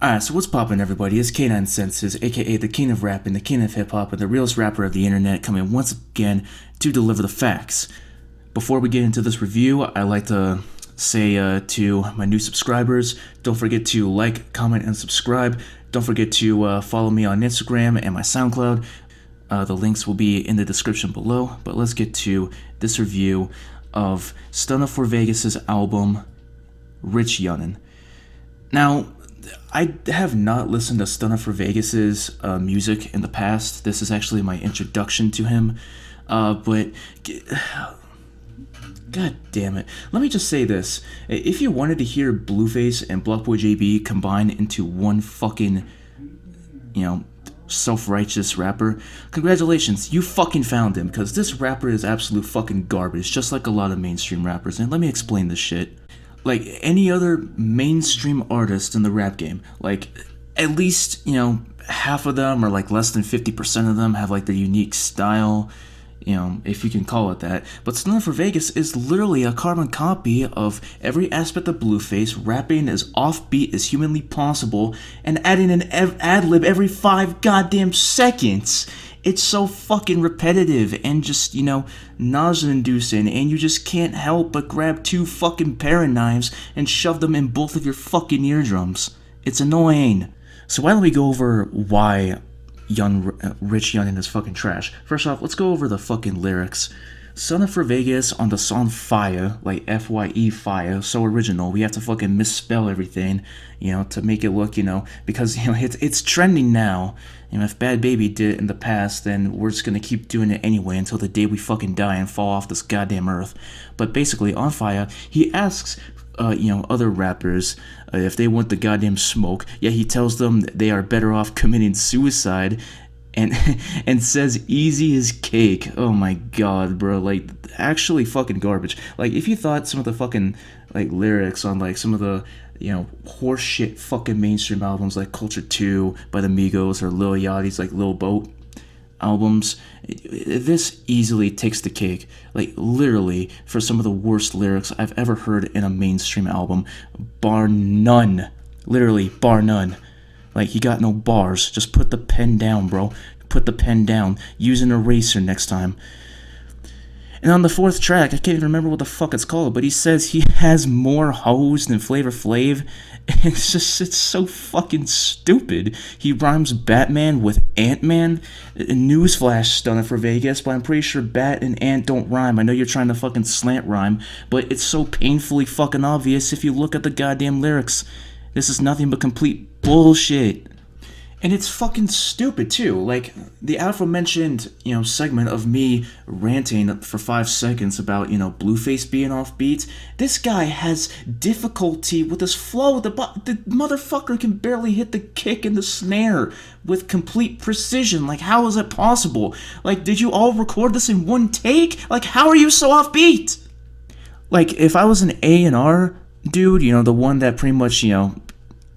Alright, so what's poppin', everybody? It's K9 Senses, aka the king of rap and the king of hip hop and the realest rapper of the internet, coming once again to deliver the facts. Before we get into this review, I'd like to say to my new subscribers, don't forget to like, comment, and subscribe. Don't forget to follow me on Instagram and my SoundCloud. The links will be in the description below. But let's get to this review of Stunna for Vegas' album, Rich Youngin. Now, I have not listened to Stunna for Vegas' music in the past. This is actually my introduction to him. But God damn it. Let me just say this. If you wanted to hear Blueface and Blockboy JB combine into one fucking, self-righteous rapper, congratulations, you fucking found him, because this rapper is absolute fucking garbage, just like a lot of mainstream rappers. And let me explain this shit. Like any other mainstream artist in the rap game, like at least, half of them, or like less than 50% of them, have like their unique style, if you can call it that. But Stunna for Vegas is literally a carbon copy of every aspect of Blueface, rapping as offbeat as humanly possible, and adding an ad-lib every 5 goddamn seconds. It's so fucking repetitive and just, nausea-inducing, and you just can't help but grab 2 fucking paring knives and shove them in both of your fucking eardrums. It's annoying. So why don't we go over why Rich Youngin is fucking trash. First off, let's go over the fucking lyrics. Stunna for Vegas on the song Fire, like F-Y-E Fire, so original. We have to fucking misspell everything, to make it look, because, it's trending now. If Bad Baby did it in the past, then we're just gonna keep doing it anyway until the day we fucking die and fall off this goddamn earth. But basically, on Fire, he asks, other rappers if they want the goddamn smoke. Yeah, he tells them that they are better off committing suicide, and says easy as cake. Oh my god, bro. Like, actually fucking garbage. Like, if you thought some of the fucking, like, lyrics on, like, some of the, horseshit fucking mainstream albums like Culture 2 by the Migos or Lil Yachty's, like, Lil Boat albums, this easily takes the cake. Like, literally, for some of the worst lyrics I've ever heard in a mainstream album, bar none. Literally, bar none. Like, he got no bars. Just put the pen down, bro. Put the pen down. Use an eraser next time. And on the 4th track, I can't even remember what the fuck it's called, but he says he has more hoes than Flavor Flav. It's so fucking stupid. He rhymes Batman with Ant-Man. Newsflash, Stunna for Vegas, but I'm pretty sure Bat and Ant don't rhyme. I know you're trying to fucking slant rhyme, but it's so painfully fucking obvious if you look at the goddamn lyrics. This is nothing but complete bullshit. And it's fucking stupid, too. Like, the aforementioned, segment of me ranting for 5 seconds about, Blueface being offbeat. This guy has difficulty with his flow. The motherfucker can barely hit the kick and the snare with complete precision. Like, how is it possible? Like, did you all record this in one take? Like, how are you so offbeat? Like, if I was an A&R dude, the one that pretty much,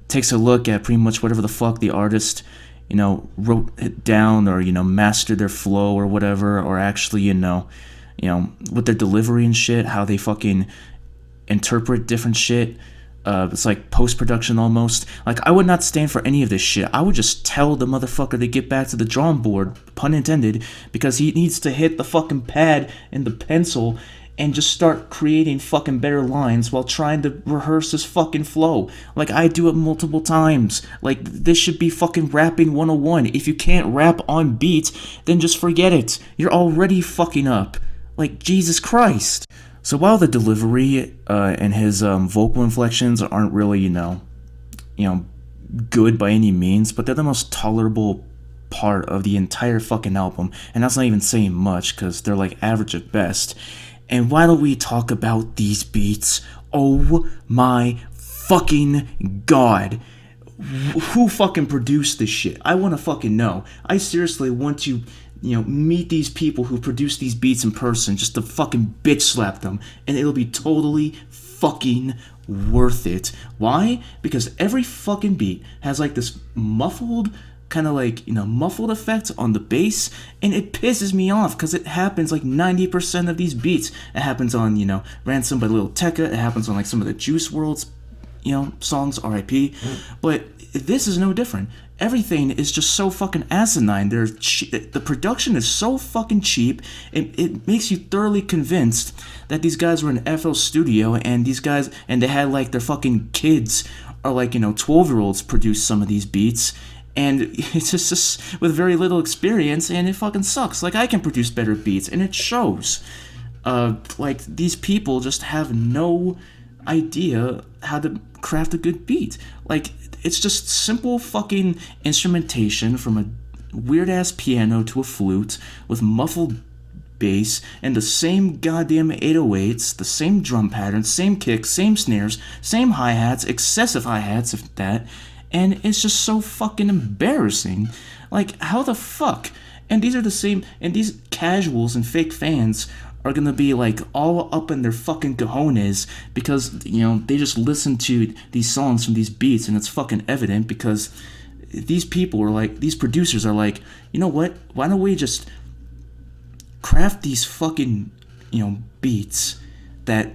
takes a look at pretty much whatever the fuck the artist, wrote it down, or, mastered their flow or whatever, or actually, with their delivery and shit, how they fucking interpret different shit. It's like post-production almost. Like, I would not stand for any of this shit. I would just tell the motherfucker to get back to the drawing board, pun intended, because he needs to hit the fucking pad and the pencil and just start creating fucking better lines while trying to rehearse his fucking flow. Like, I do it multiple times. Like, this should be fucking rapping 101. If you can't rap on beat, then just forget it. You're already fucking up. Like, Jesus Christ. So while the delivery and his vocal inflections aren't really, good by any means, but they're the most tolerable part of the entire fucking album. And that's not even saying much, because they're like average at best. And why don't we talk about these beats? Oh my fucking god. Who fucking produced this shit? I want to fucking know. I seriously want to, meet these people who produce these beats in person, just to fucking bitch slap them. And it'll be totally fucking worth it. Why? Because every fucking beat has like this muffled kind of like, muffled effect on the bass, and it pisses me off because it happens like 90% of these beats. It happens on, Ransom by Lil Tecca, it happens on like some of the Juice WRLD's, songs, R.I.P. But this is no different. Everything is just so fucking asinine. The production is so fucking cheap. It makes you thoroughly convinced that these guys were in FL Studio, and these guys, and they had like their fucking kids, or like, 12-year-olds produce some of these beats. And it's just with very little experience, and it fucking sucks. Like, I can produce better beats, and it shows. Like, these people just have no idea how to craft a good beat. Like, it's just simple fucking instrumentation from a weird-ass piano to a flute with muffled bass and the same goddamn 808s, the same drum patterns, same kicks, same snares, same hi-hats, excessive hi-hats, if that, and it's just so fucking embarrassing. Like, how the fuck? And these are the same, and these casuals and fake fans are gonna be like all up in their fucking cojones because, they just listen to these songs from these beats, and it's fucking evident because these people are like, these producers are like, you know what? Why don't we just craft these fucking, beats that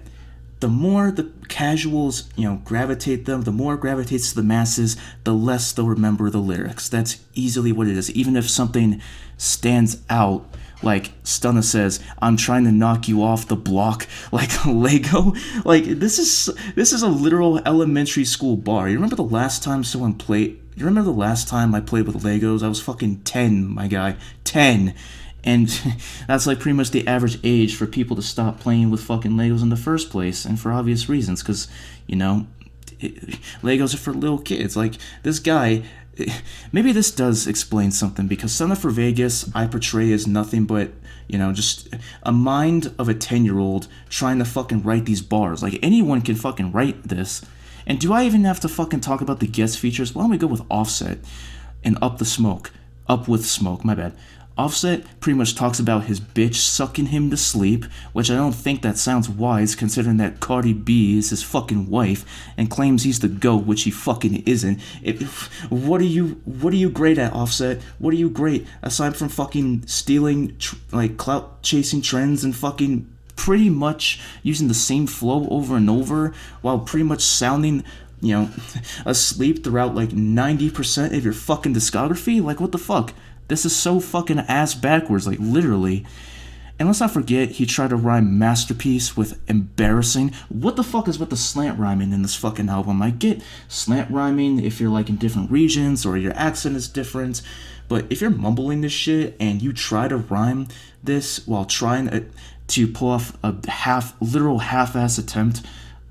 the more the casuals, gravitate them, the more it gravitates to the masses, the less they'll remember the lyrics. That's easily what it is. Even if something stands out, like Stunna says, "I'm trying to knock you off the block like Lego." Like, this is a literal elementary school bar. You remember the last time someone played? You remember the last time I played with Legos? I was fucking 10, my guy, 10. And that's like pretty much the average age for people to stop playing with fucking Legos in the first place, and for obvious reasons, because, Legos are for little kids. Like, this guy, maybe this does explain something, because Son for Vegas I portray as nothing but, just a mind of a 10-year-old trying to fucking write these bars. Like, anyone can fucking write this. And do I even have to fucking talk about the guest features? Why don't we go with Offset and Up with Smoke, my bad. Offset pretty much talks about his bitch sucking him to sleep, which I don't think that sounds wise considering that Cardi B is his fucking wife and claims he's the GOAT, which he fucking isn't. What are you great at, Offset? What are you great aside from fucking stealing, clout chasing trends and fucking pretty much using the same flow over and over while pretty much sounding, asleep throughout like 90% of your fucking discography? Like, what the fuck? This is so fucking ass backwards, like, literally. And let's not forget, he tried to rhyme masterpiece with embarrassing. What the fuck is with the slant rhyming in this fucking album? I get slant rhyming if you're like in different regions or your accent is different, but if you're mumbling this shit and you try to rhyme this while trying to pull off a literal half-ass attempt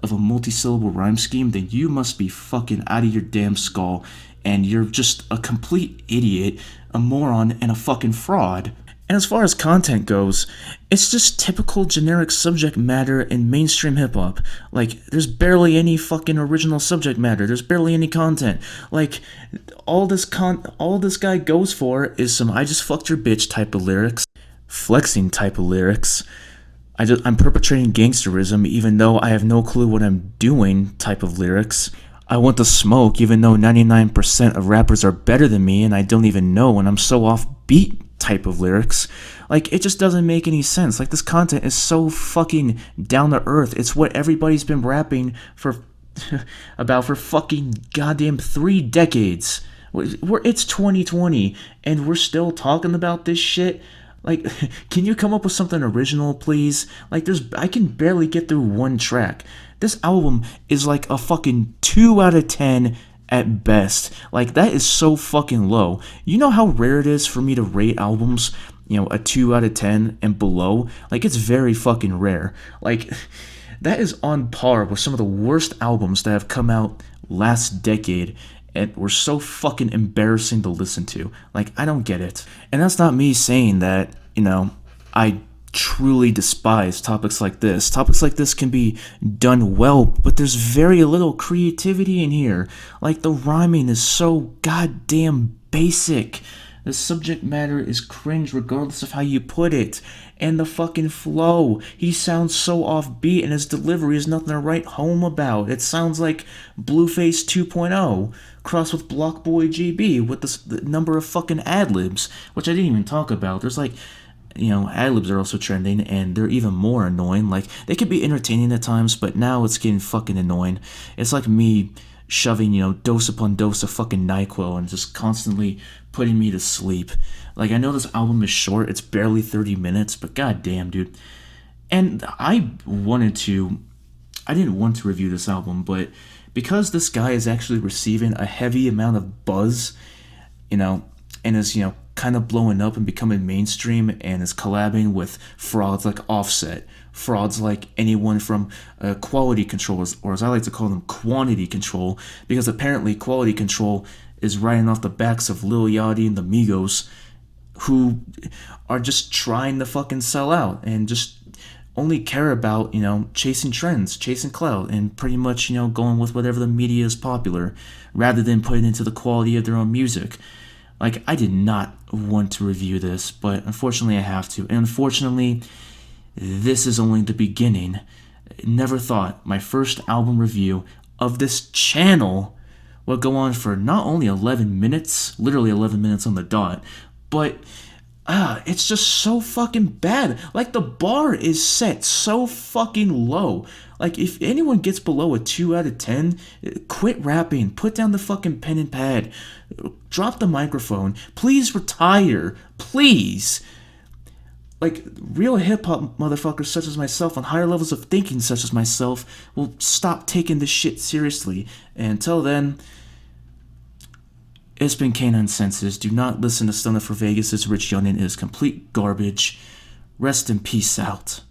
of a multi-syllable rhyme scheme, then you must be fucking out of your damn skull, and you're just a complete idiot, a moron, and a fucking fraud. And as far as content goes, it's just typical generic subject matter in mainstream hip-hop. Like, there's barely any fucking original subject matter. There's barely any content. Like, all this guy goes for is some "I just fucked your bitch" type of lyrics, flexing type of lyrics, I'm perpetrating gangsterism even though I have no clue what I'm doing type of lyrics, I want to smoke even though 99% of rappers are better than me and I don't even know when I'm so off beat type of lyrics. Like, it just doesn't make any sense. Like, this content is so fucking down to earth. It's what everybody's been rapping for about for fucking goddamn 3 decades. It's 2020 and we're still talking about this shit. Like, can you come up with something original, please? Like, I can barely get through one track. This album is like a fucking 2 out of 10 at best. Like, that is so fucking low. You know how rare it is for me to rate albums, a 2 out of 10 and below? Like, it's very fucking rare. Like, that is on par with some of the worst albums that have come out last decade and were so fucking embarrassing to listen to. Like, I don't get it. And that's not me saying that, I truly despise topics like this. Topics like this can be done well, but there's very little creativity in here. Like, the rhyming is so goddamn basic. The subject matter is cringe regardless of how you put it. And the fucking flow. He sounds so offbeat and his delivery is nothing to write home about. It sounds like Blueface 2.0 crossed with Blockboy GB with the number of fucking ad-libs, which I didn't even talk about. There's like, ad-libs are also trending and they're even more annoying. Like, they could be entertaining at times, but now it's getting fucking annoying. It's like me shoving, dose upon dose of fucking NyQuil and just constantly putting me to sleep. Like, I know this album is short, it's barely 30 minutes, but goddamn, dude. And I didn't want to review this album, but because this guy is actually receiving a heavy amount of buzz, and is, kind of blowing up and becoming mainstream and is collabing with frauds like Offset, frauds like anyone from Quality Control, or as I like to call them, Quantity Control, because apparently Quality Control is riding off the backs of Lil Yachty and the Migos, who are just trying to fucking sell out and just only care about, chasing trends, chasing clout, and pretty much, going with whatever the media is popular, rather than putting into the quality of their own music. Like, I did not want to review this, but unfortunately I have to. And unfortunately, this is only the beginning. Never thought my first album review of this channel would go on for not only 11 minutes, literally 11 minutes on the dot, but it's just so fucking bad. Like, the bar is set so fucking low. Like, if anyone gets below a 2 out of 10, quit rapping, put down the fucking pen and pad, drop the microphone, please retire, please. Like, real hip-hop motherfuckers such as myself on higher levels of thinking such as myself will stop taking this shit seriously. And until then, it's been Canine Senses. Do not listen to Stunna for Vegas. It's Rich Youngin. It is complete garbage. Rest in peace out.